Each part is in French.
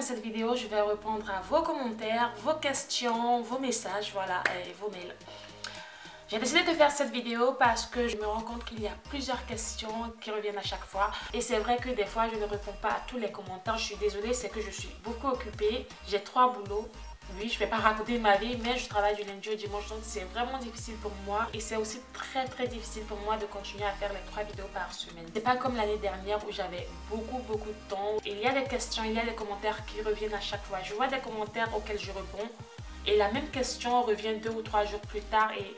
cette vidéo, je vais répondre à vos commentaires, vos questions, vos messages, voilà, et vos mails. J'ai décidé de faire cette vidéo parce que je me rends compte qu'il y a plusieurs questions qui reviennent à chaque fois. Et c'est vrai que des fois, je ne réponds pas à tous les commentaires. Je suis désolée, c'est que je suis beaucoup occupée. J'ai 3 boulots. Oui, je ne vais pas raconter ma vie, mais je travaille du lundi au dimanche, donc c'est vraiment difficile pour moi. Et c'est aussi très difficile pour moi de continuer à faire les 3 vidéos par semaine. C'est pas comme l'année dernière où j'avais beaucoup de temps. Il y a des questions, il y a des commentaires qui reviennent à chaque fois. Je vois des commentaires auxquels je réponds et la même question revient 2 ou 3 jours plus tard et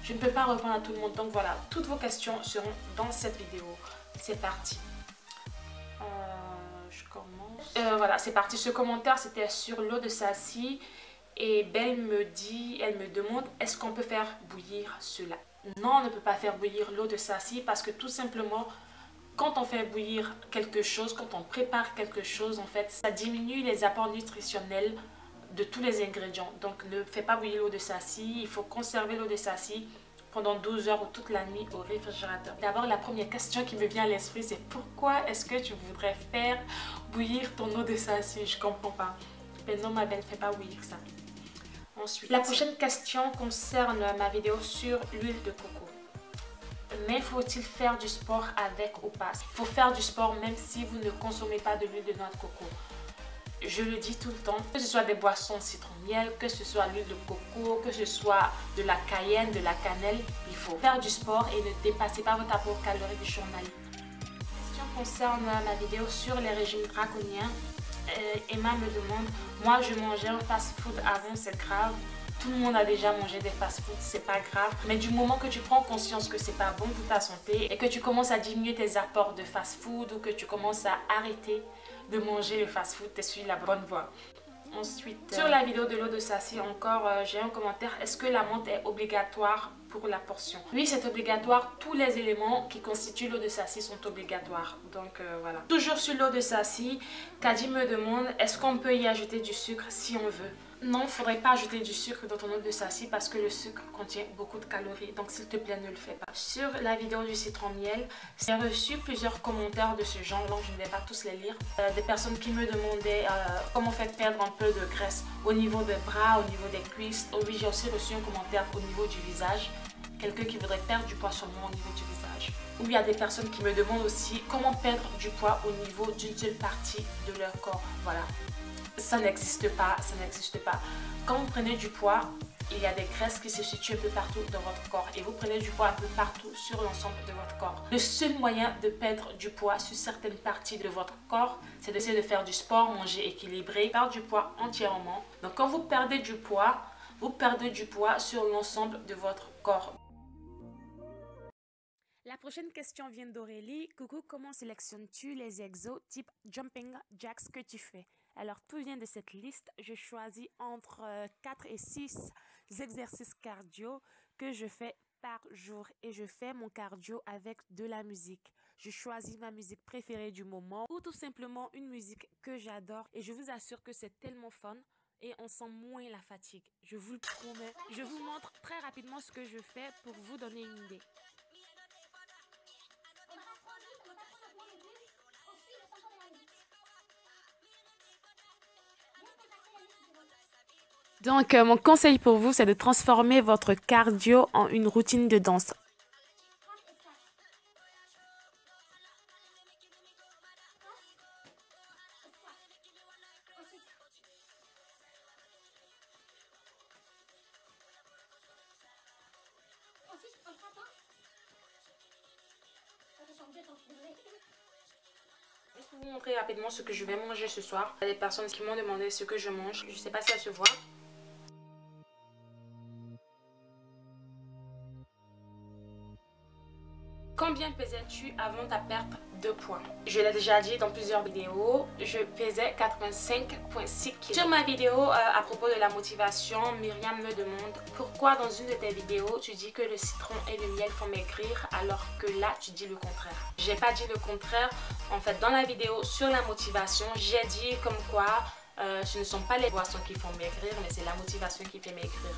je ne peux pas répondre à tout le monde. Donc voilà, toutes vos questions seront dans cette vidéo. C'est parti. Je commence. Voilà, c'est parti. Ce commentaire, c'était sur l'eau de Sassy. Et Belle me dit, elle me demande, est-ce qu'on peut faire bouillir cela? Non, on ne peut pas faire bouillir l'eau de Sassy parce que tout simplement, quand on fait bouillir quelque chose, quand on prépare quelque chose, en fait, ça diminue les apports nutritionnels de tous les ingrédients. Donc ne fais pas bouillir l'eau de Sassy. Il faut conserver l'eau de Sassy pendant 12 heures ou toute la nuit au réfrigérateur. D'abord, la première question qui me vient à l'esprit, c'est pourquoi est-ce que tu voudrais faire bouillir ton eau de Sassy? Je comprends pas. Mais non, ma belle, fais pas bouillir ça. Ensuite, la prochaine question concerne ma vidéo sur l'huile de coco. Mais faut-il faire du sport avec ou pas? Il faut faire du sport même si vous ne consommez pas de l'huile de noix de coco. Je le dis tout le temps, que ce soit des boissons citron miel, que ce soit l'huile de coco, que ce soit de la cayenne, de la cannelle, il faut faire du sport et ne dépassez pas votre apport calorique journalier. La question concerne ma vidéo sur les régimes draconiens. Emma me demande, moi je mangeais un fast-food avant, c'est grave. Tout le monde a déjà mangé des fast-food, c'est pas grave. Mais du moment que tu prends conscience que c'est pas bon pour ta santé et que tu commences à diminuer tes apports de fast-food ou que tu commences à arrêter de manger le fast-food, tu es sur la bonne voie. Ensuite, sur la vidéo de l'eau de Sassy encore, j'ai un commentaire. Est-ce que la menthe est obligatoire pour la portion? Oui, c'est obligatoire. Tous les éléments qui constituent l'eau de Sassy sont obligatoires. Donc voilà. Toujours sur l'eau de Sassy, Kadi me demande, est-ce qu'on peut y ajouter du sucre si on veut? Non, il ne faudrait pas ajouter du sucre dans ton eau de Sassy parce que le sucre contient beaucoup de calories. Donc s'il te plaît, ne le fais pas. Sur la vidéo du citron miel, j'ai reçu plusieurs commentaires de ce genre, donc je ne vais pas tous les lire. Des personnes qui me demandaient comment faire perdre un peu de graisse au niveau des bras, au niveau des cuisses. Oh oui, j'ai aussi reçu un commentaire au niveau du visage. Quelqu'un qui voudrait perdre du poids seulement au niveau du visage. Ou il y a des personnes qui me demandent aussi comment perdre du poids au niveau d'une seule partie de leur corps. Voilà. Ça n'existe pas, ça n'existe pas. Quand vous prenez du poids, il y a des graisses qui se situent un peu partout dans votre corps et vous prenez du poids un peu partout sur l'ensemble de votre corps. Le seul moyen de perdre du poids sur certaines parties de votre corps, c'est d'essayer de faire du sport, manger équilibré, perdre du poids entièrement. Donc quand vous perdez du poids sur l'ensemble de votre corps. La prochaine question vient d'Aurélie. Coucou, comment sélectionnes-tu les exos type jumping jacks que tu fais? Alors, tout vient de cette liste. Je choisis entre 4 et 6 exercices cardio que je fais par jour. Et je fais mon cardio avec de la musique. Je choisis ma musique préférée du moment ou tout simplement une musique que j'adore. Et je vous assure que c'est tellement fun et on sent moins la fatigue. Je vous le promets. Je vous montre très rapidement ce que je fais pour vous donner une idée. Donc, mon conseil pour vous, c'est de transformer votre cardio en une routine de danse. Je vais vous montrer rapidement ce que je vais manger ce soir. Il y a des personnes qui m'ont demandé ce que je mange. Je ne sais pas si ça se voit. Combien pesais-tu avant ta perte de poids? Je l'ai déjà dit dans plusieurs vidéos, je pesais 85,6 kg. Sur ma vidéo à propos de la motivation, Myriam me demande pourquoi dans une de tes vidéos tu dis que le citron et le miel font maigrir alors que là tu dis le contraire. J'ai pas dit le contraire. En fait, dans la vidéo sur la motivation, j'ai dit comme quoi ce ne sont pas les boissons qui font maigrir, mais c'est la motivation qui fait maigrir.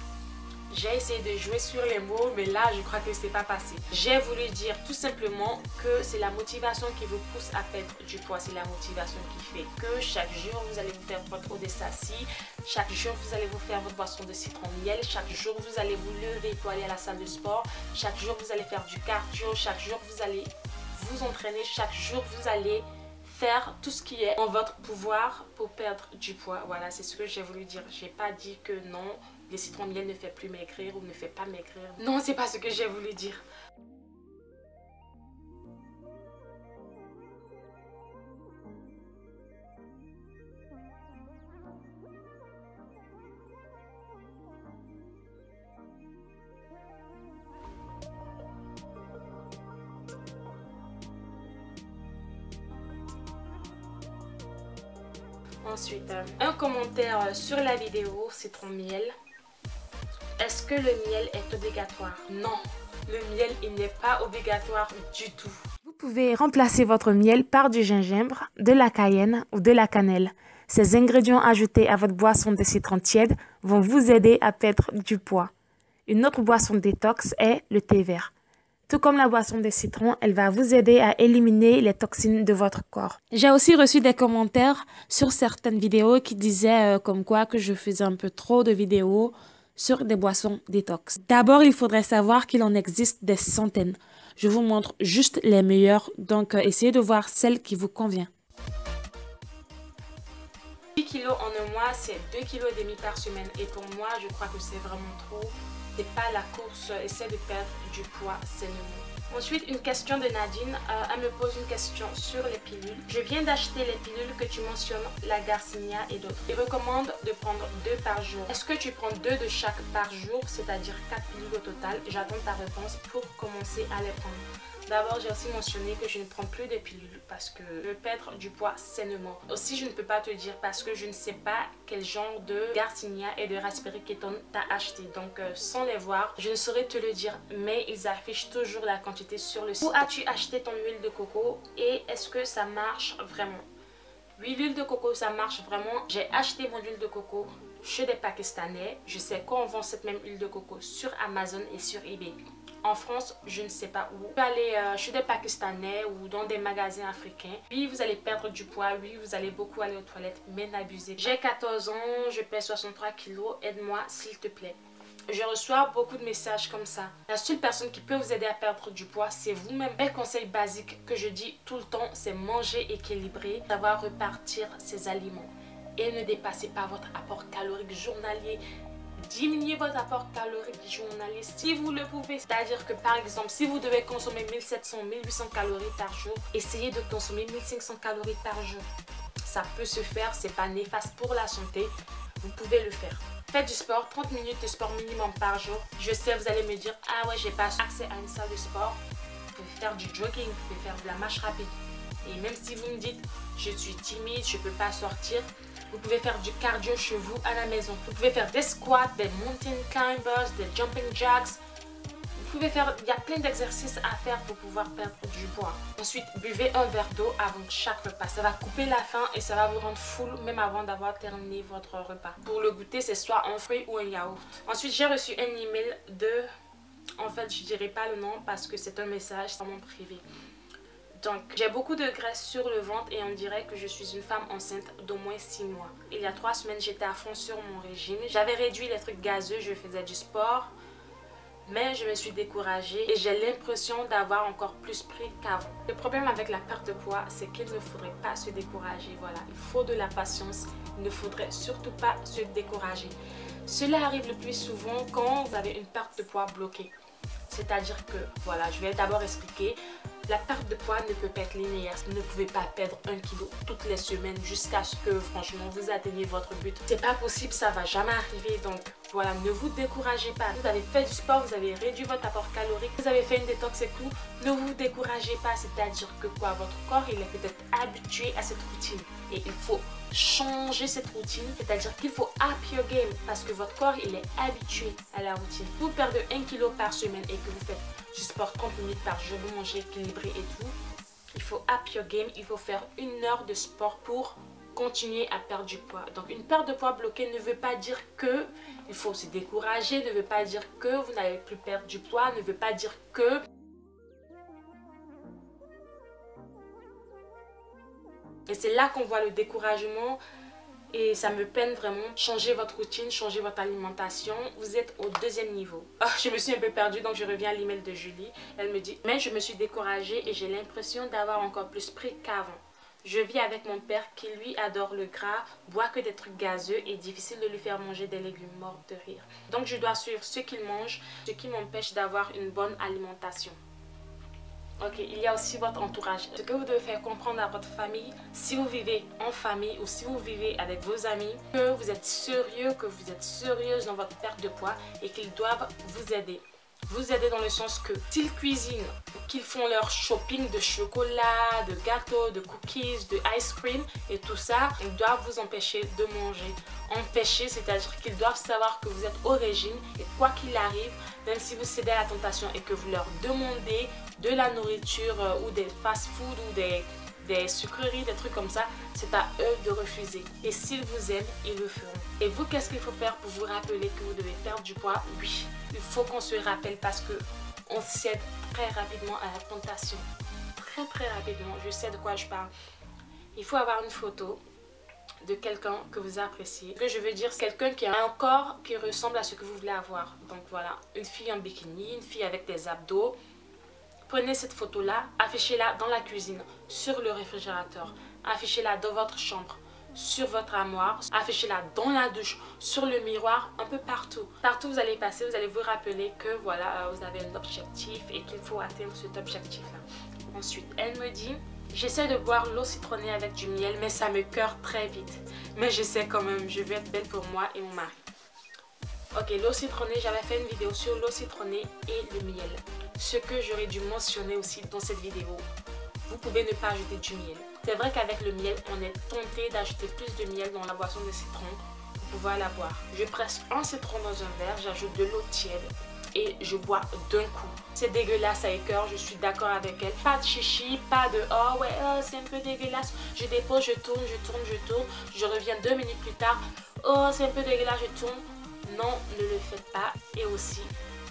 J'ai essayé de jouer sur les mots, mais là, je crois que c'est pas passé. J'ai voulu dire tout simplement que c'est la motivation qui vous pousse à perdre du poids. C'est la motivation qui fait que chaque jour, vous allez vous faire votre eau de Saci. Chaque jour, vous allez vous faire votre boisson de citron miel. Chaque jour, vous allez vous lever pour aller à la salle de sport. Chaque jour, vous allez faire du cardio. Chaque jour, vous allez vous entraîner. Chaque jour, vous allez faire tout ce qui est en votre pouvoir pour perdre du poids. Voilà, c'est ce que j'ai voulu dire. J'ai pas dit que non, les citrons miel ne fait plus maigrir ou ne fait pas maigrir. Non, c'est pas ce que j'ai voulu dire. Ensuite, un commentaire sur la vidéo citron miel. Est-ce que le miel est obligatoire? Non, le miel il n'est pas obligatoire du tout. Vous pouvez remplacer votre miel par du gingembre, de la cayenne ou de la cannelle. Ces ingrédients ajoutés à votre boisson de citron tiède vont vous aider à perdre du poids. Une autre boisson détox est le thé vert. Tout comme la boisson de citron, elle va vous aider à éliminer les toxines de votre corps. J'ai aussi reçu des commentaires sur certaines vidéos qui disaient comme quoi que je faisais un peu trop de vidéos sur des boissons détox. D'abord, il faudrait savoir qu'il en existe des centaines. Je vous montre juste les meilleures, donc essayez de voir celle qui vous convient. 10 kg en un mois, c'est 2,5 kg par semaine. Et pour moi, je crois que c'est vraiment trop. C'est pas la course, essaie de perdre du poids sainement. Ensuite, une question de Nadine. Elle me pose une question sur les pilules. Je viens d'acheter les pilules que tu mentionnes, la Garcinia et d'autres. Il recommande de prendre 2 par jour. Est-ce que tu prends 2 de chaque par jour, c'est-à-dire 4 pilules au total? J'attends ta réponse pour commencer à les prendre. D'abord, j'ai aussi mentionné que je ne prends plus de pilules parce que je veux perdre du poids sainement. Aussi, je ne peux pas te dire parce que je ne sais pas quel genre de Garcinia et de Raspberry Ketone t'as acheté. Donc, sans les voir, je ne saurais te le dire. Mais ils affichent toujours la quantité sur le site. Où as-tu acheté ton huile de coco et est-ce que ça marche vraiment? Oui, l'huile de coco, ça marche vraiment. J'ai acheté mon huile de coco chez des Pakistanais. Je sais qu'on vend cette même huile de coco sur Amazon et sur eBay. En France, je ne sais pas où. Vous pouvez aller chez des Pakistanais ou dans des magasins africains. Oui, vous allez perdre du poids. Oui, vous allez beaucoup aller aux toilettes, mais n'abusez pas. J'ai 14 ans, je pèse 63 kg. Aide-moi, s'il te plaît. Je reçois beaucoup de messages comme ça. La seule personne qui peut vous aider à perdre du poids, c'est vous-même. Un conseil basique que je dis tout le temps, c'est manger équilibré, savoir repartir ses aliments. Et ne dépassez pas votre apport calorique journalier. Diminuez votre apport calorique journalier si vous le pouvez. C'est-à-dire que par exemple, si vous devez consommer 1700-1800 calories par jour, essayez de consommer 1500 calories par jour. Ça peut se faire, c'est pas néfaste pour la santé. Vous pouvez le faire. Faites du sport, 30 minutes de sport minimum par jour. Je sais, vous allez me dire, ah ouais, j'ai pas accès à une salle de sport. Vous pouvez faire du jogging, vous pouvez faire de la marche rapide. Et même si vous me dites, je suis timide, je peux pas sortir, vous pouvez faire du cardio chez vous à la maison. Vous pouvez faire des squats, des mountain climbers, des jumping jacks. Vous pouvez faire, il y a plein d'exercices à faire pour pouvoir perdre du poids. Ensuite, buvez un verre d'eau avant chaque repas. Ça va couper la faim et ça va vous rendre full même avant d'avoir terminé votre repas. Pour le goûter, c'est soit un fruit ou un yaourt. Ensuite, j'ai reçu un email de... En fait, je dirai pas le nom parce que c'est un message sur mon privé. Donc, j'ai beaucoup de graisse sur le ventre et on dirait que je suis une femme enceinte d'au moins 6 mois. Il y a 3 semaines, j'étais à fond sur mon régime. J'avais réduit les trucs gazeux, je faisais du sport. Mais je me suis découragée et j'ai l'impression d'avoir encore plus pris qu'avant. Le problème avec la perte de poids, c'est qu'il ne faudrait pas se décourager. Voilà, il faut de la patience. Il ne faudrait surtout pas se décourager. Cela arrive le plus souvent quand vous avez une perte de poids bloquée. C'est-à-dire que, voilà, je vais d'abord expliquer. La perte de poids ne peut pas être linéaire. Vous ne pouvez pas perdre 1 kg toutes les semaines jusqu'à ce que, franchement, vous atteigniez votre but. C'est pas possible, ça va jamais arriver. Donc, voilà, ne vous découragez pas. Vous avez fait du sport, vous avez réduit votre apport calorique, vous avez fait une détox et tout. Ne vous découragez pas. C'est-à-dire que quoi, votre corps, il est peut-être habitué à cette routine. Et il faut changer cette routine, c'est-à-dire qu'il faut up your game parce que votre corps il est habitué à la routine. Vous perdez 1 kg par semaine et que vous faites du sport 30 minutes par jour, vous mangez équilibré et tout, il faut up your game, il faut faire 1 heure de sport pour continuer à perdre du poids. Donc une perte de poids bloquée ne veut pas dire que il faut se décourager, ne veut pas dire que vous n'allez plus perdre du poids, ne veut pas dire que... Et c'est là qu'on voit le découragement et ça me peine vraiment. Changez votre routine, changez votre alimentation. Vous êtes au deuxième niveau. Oh, je me suis un peu perdue donc je reviens à l'email de Julie. Elle me dit, mais je me suis découragée et j'ai l'impression d'avoir encore plus pris qu'avant. Je vis avec mon père qui lui adore le gras, boit que des trucs gazeux et difficile de lui faire manger des légumes morts de rire. Donc je dois suivre ce qu'il mange, ce qui m'empêche d'avoir une bonne alimentation. Ok, il y a aussi votre entourage. Ce que vous devez faire comprendre à votre famille, si vous vivez en famille ou si vous vivez avec vos amis, que vous êtes sérieux, que vous êtes sérieuse dans votre perte de poids et qu'ils doivent vous aider. Vous aider dans le sens que s'ils cuisinent, qu'ils font leur shopping de chocolat, de gâteaux, de cookies, de ice cream et tout ça, ils doivent vous empêcher de manger. Empêcher, c'est-à-dire qu'ils doivent savoir que vous êtes au régime et quoi qu'il arrive, même si vous cédez à la tentation et que vous leur demandez de la nourriture ou des fast-food ou des sucreries, des trucs comme ça, c'est à eux de refuser. Et s'ils vous aiment, ils le feront. Et vous, qu'est-ce qu'il faut faire pour vous rappeler que vous devez perdre du poids? Oui, il faut qu'on se rappelle parce que on cède très rapidement à la tentation. Très rapidement, je sais de quoi je parle. Il faut avoir une photo de quelqu'un que vous appréciez. Ce que je veux dire, c'est quelqu'un qui a un corps qui ressemble à ce que vous voulez avoir. Donc voilà, une fille en bikini, une fille avec des abdos. Prenez cette photo-là, affichez-la dans la cuisine, sur le réfrigérateur, affichez-la dans votre chambre, sur votre armoire, affichez-la dans la douche, sur le miroir, un peu partout. Partout où vous allez passer, vous allez vous rappeler que voilà, vous avez un objectif et qu'il faut atteindre cet objectif-là. Ensuite, elle me dit, j'essaie de boire l'eau citronnée avec du miel, mais ça me cœur très vite. Mais je sais quand même, je vais être belle pour moi et mon mari. Ok, l'eau citronnée, j'avais fait une vidéo sur l'eau citronnée et le miel. Ce que j'aurais dû mentionner aussi dans cette vidéo, vous pouvez ne pas ajouter du miel. C'est vrai qu'avec le miel, on est tenté d'ajouter plus de miel dans la boisson de citron pour pouvoir la boire. Je presse un citron dans un verre, j'ajoute de l'eau tiède et je bois d'un coup. C'est dégueulasse à écœur, je suis d'accord avec elle. Pas de chichi, pas de oh ouais, oh, c'est un peu dégueulasse. Je dépose, je tourne, je reviens 2 minutes plus tard. Oh, c'est un peu dégueulasse, je tourne. Non, ne le faites pas. Et aussi,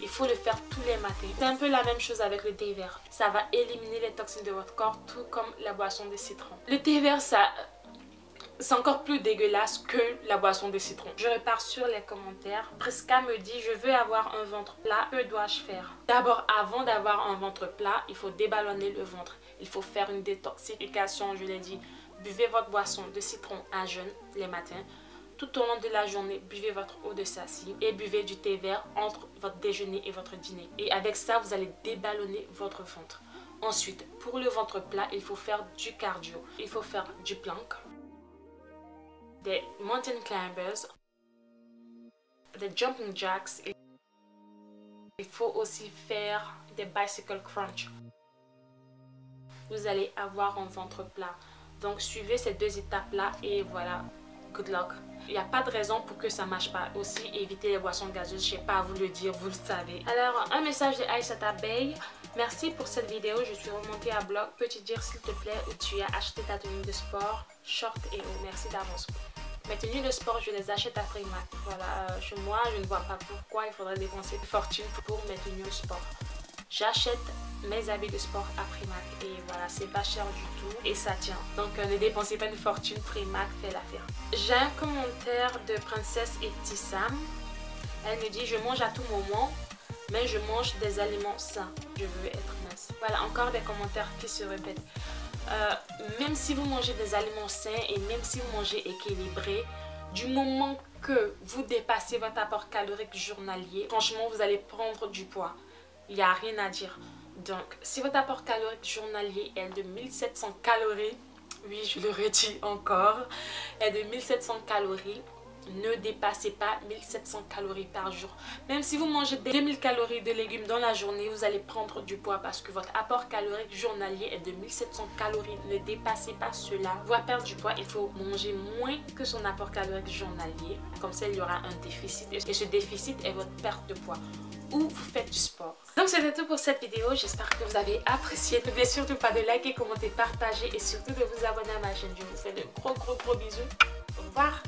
il faut le faire tous les matins. C'est un peu la même chose avec le thé vert. Ça va éliminer les toxines de votre corps, tout comme la boisson de citron. Le thé vert, c'est encore plus dégueulasse que la boisson de citron. Je repars sur les commentaires. Prisca me dit, je veux avoir un ventre plat. Que dois-je faire? D'abord, avant d'avoir un ventre plat, il faut déballonner le ventre. Il faut faire une détoxification, je l'ai dit. Buvez votre boisson de citron à jeun les matins. Tout au long de la journée, buvez votre eau de sassi et buvez du thé vert entre votre déjeuner et votre dîner. Et avec ça, vous allez déballonner votre ventre. Ensuite, pour le ventre plat, il faut faire du cardio. Il faut faire du plank, des mountain climbers, des jumping jacks. Il faut aussi faire des bicycle crunch. Vous allez avoir un ventre plat. Donc, suivez ces 2 étapes-là et voilà, good luck. Il n'y a pas de raison pour que ça ne marche pas. Aussi, évitez les boissons gazeuses. Je ne sais pas à vous le dire, vous le savez. Alors, un message de Aïssata Bey. Merci pour cette vidéo. Je suis remontée à bloc. Peux-tu dire s'il te plaît où tu as acheté ta tenue de sport, short et haut? Merci d'avance. Mes tenues de sport, je les achète à Primark. Voilà, chez moi, je ne vois pas pourquoi il faudrait dépenser une fortune pour mes tenues de sport. J'achète mes habits de sport à Primark et voilà, c'est pas cher du tout et ça tient. Donc ne dépensez pas une fortune, Primark fait l'affaire. J'ai un commentaire de Princesse Etissam. Elle me dit, je mange à tout moment, mais je mange des aliments sains. Je veux être mince. Voilà, encore des commentaires qui se répètent. Même si vous mangez des aliments sains et même si vous mangez équilibré, du moment que vous dépassez votre apport calorique journalier, franchement, vous allez prendre du poids. Il n'y a rien à dire. Donc, si votre apport calorique journalier est de 1700 calories, oui, je le redis encore, est de 1700 calories, ne dépassez pas 1700 calories par jour. Même si vous mangez 2000 calories de légumes dans la journée, vous allez prendre du poids parce que votre apport calorique journalier est de 1700 calories. Ne dépassez pas cela. Pour perdre du poids, il faut manger moins que son apport calorique journalier. Comme ça, il y aura un déficit et ce déficit est votre perte de poids. Ou vous faites du sport. Donc c'était tout pour cette vidéo, j'espère que vous avez apprécié. N'oubliez surtout pas de liker, commenter, partager et surtout de vous abonner à ma chaîne. Je vous fais de gros bisous. Au revoir.